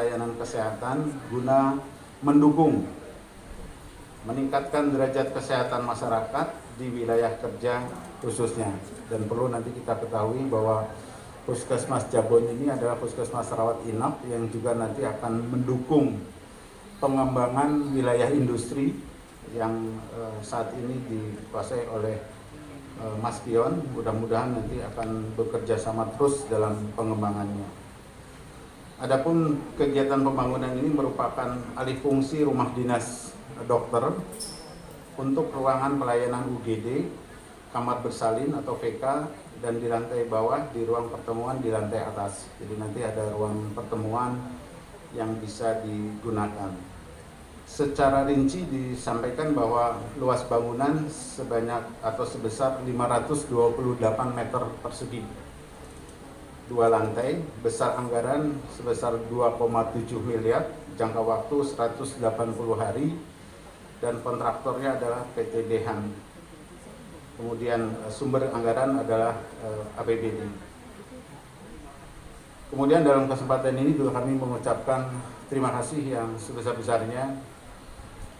pelayanan kesehatan guna mendukung meningkatkan derajat kesehatan masyarakat di wilayah kerja khususnya. Dan perlu nanti kita ketahui bahwa Puskesmas Jabon ini adalah puskesmas rawat inap yang juga nanti akan mendukung pengembangan wilayah industri yang saat ini dikuasai oleh Mas Pion. Mudah-mudahan nanti akan bekerja sama terus dalam pengembangannya. Adapun kegiatan pembangunan ini merupakan alih fungsi rumah dinas dokter untuk ruangan pelayanan UGD, kamar bersalin atau VK, dan di lantai bawah di ruang pertemuan di lantai atas. Jadi nanti ada ruang pertemuan yang bisa digunakan. Secara rinci disampaikan bahwa luas bangunan sebanyak atau sebesar 528 meter persegi, 2 lantai, besar anggaran sebesar 2,7 miliar, jangka waktu 180 hari, dan kontraktornya adalah PT Dehan. Kemudian sumber anggaran adalah APBD. Kemudian dalam kesempatan ini juga kami mengucapkan terima kasih yang sebesar-besarnya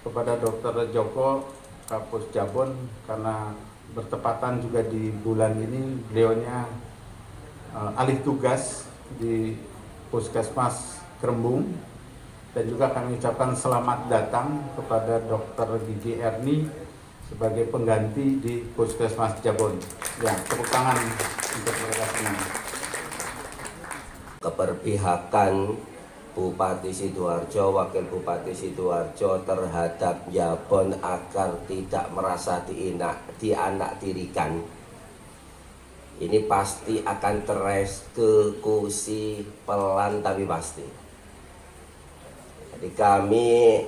kepada Dr. Joko Kapus Jabon karena bertepatan juga di bulan ini beliaunya alih tugas di Puskesmas Kerembung. Dan juga kami ucapkan selamat datang kepada Dr. Gigi Erni sebagai pengganti di Puskesmas Jabon. Ya, tepuk tangan untuk mereka semua. Keberpihakan Bupati Sidoarjo, Wakil Bupati Sidoarjo terhadap Jabon agar tidak merasa dianaktirikan. Ini pasti akan tereksekusi pelan tapi pasti. Jadi kami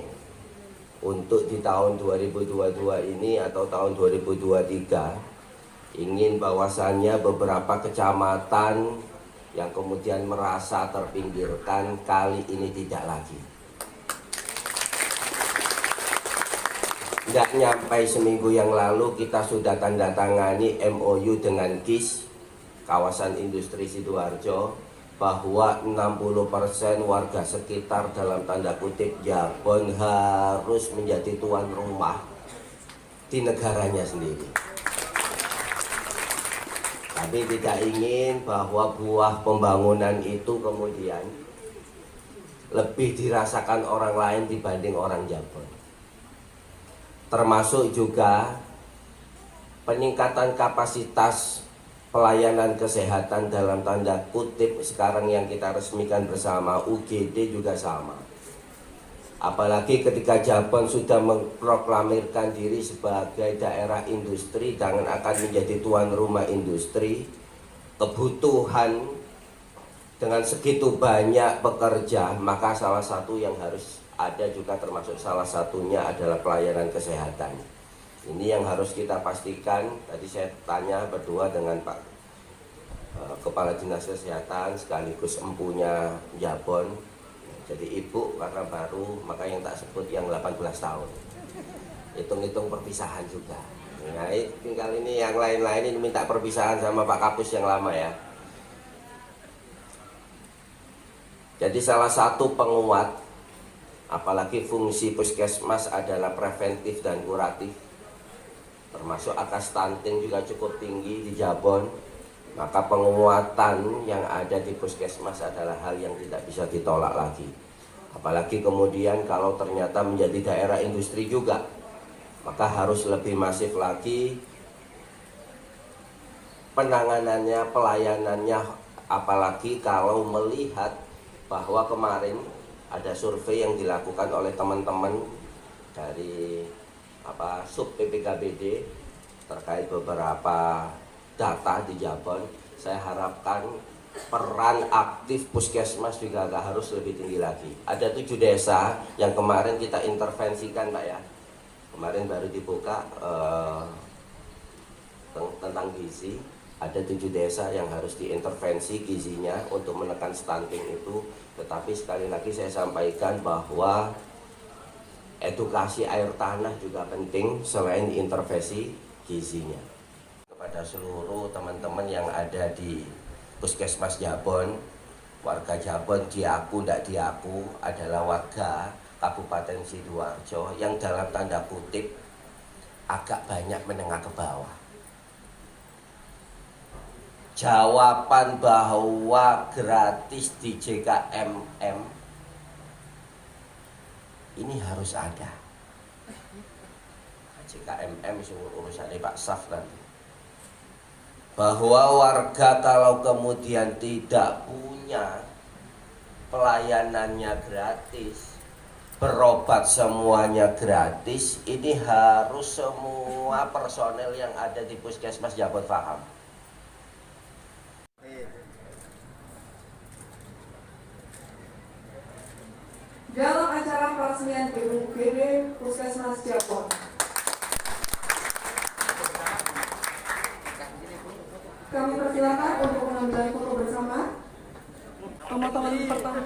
untuk di tahun 2022 ini atau tahun 2023 ingin bahwasannya beberapa kecamatan yang kemudian merasa terpinggirkan kali ini tidak lagi. Tidak nyampe seminggu yang lalu kita sudah tanda tangani MOU dengan KIS kawasan industri Sidoarjo bahwa 60% warga sekitar dalam tanda kutip Jabon harus menjadi tuan rumah di negaranya sendiri. Kami tidak ingin bahwa buah pembangunan itu kemudian lebih dirasakan orang lain dibanding orang Jabon. Termasuk juga peningkatan kapasitas pelayanan kesehatan dalam tanda kutip sekarang yang kita resmikan bersama UGD juga sama. Apalagi ketika Jabon sudah memproklamirkan diri sebagai daerah industri dan akan menjadi tuan rumah industri, kebutuhan dengan segitu banyak pekerja, maka salah satu yang harus ada juga termasuk salah satunya adalah pelayanan kesehatan. Ini yang harus kita pastikan. Tadi saya tanya berdua dengan Pak Kepala Dinas Kesehatan sekaligus empunya Jabon. Jadi ibu karena baru, maka yang tak sebut yang 18 tahun. Hitung-hitung perpisahan juga. Nah, tinggal ini yang lain-lain ini minta perpisahan sama Pak Kapus yang lama ya. Jadi salah satu penguat, apalagi fungsi puskesmas adalah preventif dan kuratif, termasuk angka stunting juga cukup tinggi di Jabon, maka penguatan yang ada di puskesmas adalah hal yang tidak bisa ditolak lagi. Apalagi kemudian kalau ternyata menjadi daerah industri juga, maka harus lebih masif lagi penanganannya, pelayanannya. Apalagi kalau melihat bahwa kemarin ada survei yang dilakukan oleh teman-teman dari sub PPKBD terkait beberapa data di Jabon. Saya harapkan peran aktif puskesmas juga harus lebih tinggi lagi. Ada 7 desa yang kemarin kita intervensikan Pak ya. Kemarin baru dibuka tentang gizi. Ada 7 desa yang harus diintervensi gizinya untuk menekan stunting itu. Tetapi sekali lagi saya sampaikan bahwa edukasi air tanah juga penting selain intervensi gizinya. Kepada seluruh teman-teman yang ada di Puskesmas Jabon, warga Jabon diaku tidak diaku adalah warga Kabupaten Sidoarjo yang dalam tanda kutip agak banyak menengah ke bawah. Jawaban bahwa gratis di JKMM ini harus ada. JKMM itu urusannya Pak Saf nanti. Bahwa warga kalau kemudian tidak punya pelayanannya gratis, berobat semuanya gratis, ini harus semua personel yang ada di Puskesmas Jabon paham. Dalam acara peresmian gedung UGD Puskesmas Jabon, kami persilakan untuk mengambil foto bersama. Pemotongan pertama.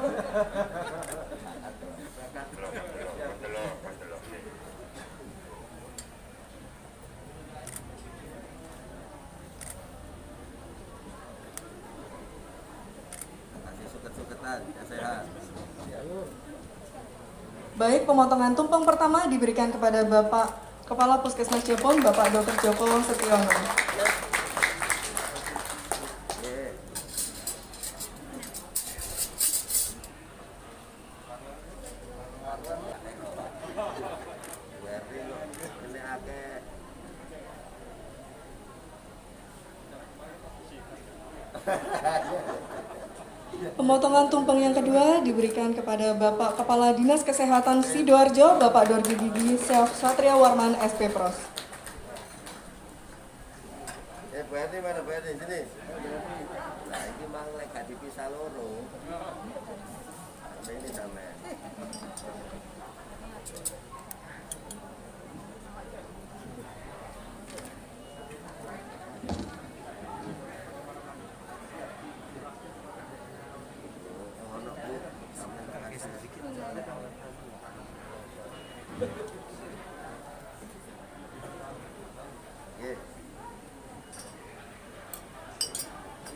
Baik, pemotongan tumpeng pertama diberikan kepada Bapak Kepala Puskesmas Jabon, Bapak Dr. Joko Setiono. Pemotongan tumpeng yang kedua diberikan kepada Bapak Kepala Dinas Kesehatan Sidoarjo, Bapak Dorgi Gigi Satria Warman SP Pros. Bu Erni mana Bu Erni? Sini. Nah ini mang lek gak dipisah loro. Ini sampe.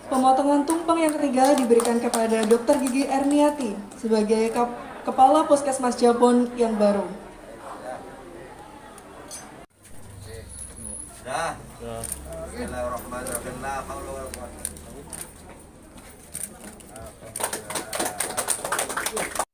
Pemotongan tumpeng yang ketiga diberikan kepada Dr. Gigi Erniati sebagai Kepala Puskesmas Jabon yang baru. Dah. Bismillahirrahmanirrahim. La haula wala quwwata illa billah.